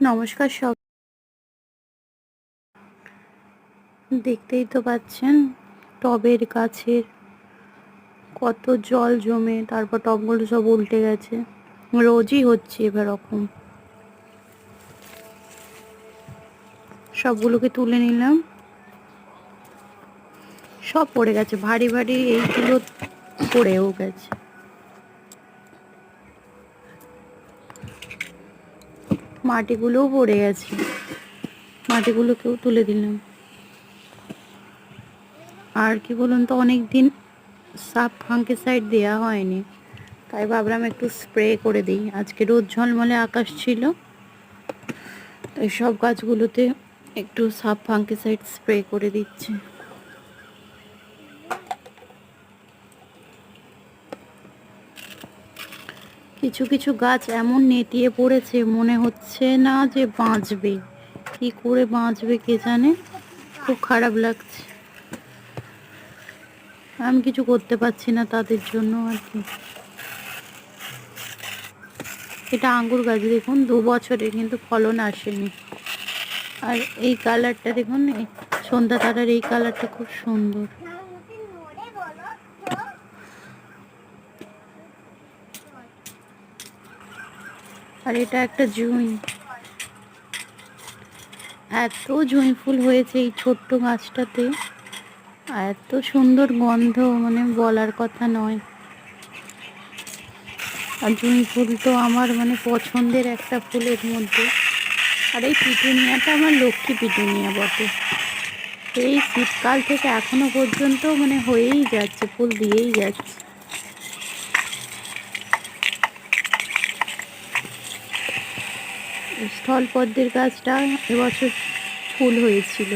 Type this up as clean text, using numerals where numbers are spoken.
নমস্কার সব, দেখতেই তো পাচ্ছেন টবের গাছের কত জল জমে, তারপর টবগুলো সব উল্টে গেছে। রোজই হচ্ছে এরকম। সবগুলোকে তুলে নিলাম, সব পড়ে গেছে, ভারী ভারী এইগুলো পড়েও গেছে। মাটিগুলোও পড়ে গেছে, মাটিগুলোকেও তুলে দিলাম। আর কি বলুন তো, অনেক দিন সাপ ফাঙ্গিসাইড দেওয়া হয়নি, তাই ভাবলাম একটু স্প্রে করে দিই। আজকে রোদ ঝলমলে আকাশ ছিল, তাই সব গাছগুলোতে একটু সাপ ফাঙ্গিসাইড স্প্রে করে দিচ্ছি। কিছু কিছু গাছ এমন নেতিয়ে পড়েছে, মনে হচ্ছে না যে বাঁচবে। কি করে বাঁচবে কে জানে, খুব খারাপ লাগছে। আমি কিছু করতে পারছি না তাদের জন্য আর কি। এটা আঙ্গুর গাছ, দেখুন 2 বছরে কিন্তু ফলন আসেনি। আর এই কালারটা দেখুন, এই সন্ধ্যা তারার এই কালারটা খুব সুন্দর। আর এটা একটা জুঁই, এত জুঁই ফুল হয়েছে এই ছোট্ট গাছটাতে, এত সুন্দর গন্ধ, মানে বলার কথা নয়। আর জুঁই ফুল তো আমার মানে পছন্দের একটা ফুলের মধ্যে। আর এই পিটুনিয়াটা আমার লক্ষ্মী পিটুনিয়া বটে। এই শীতকাল থেকে এখনো পর্যন্ত মানে হয়েই যাচ্ছে, ফুল দিয়েই যাচ্ছে। স্থলপদ্মের গাছটা এবছর ফুল হয়েছিল।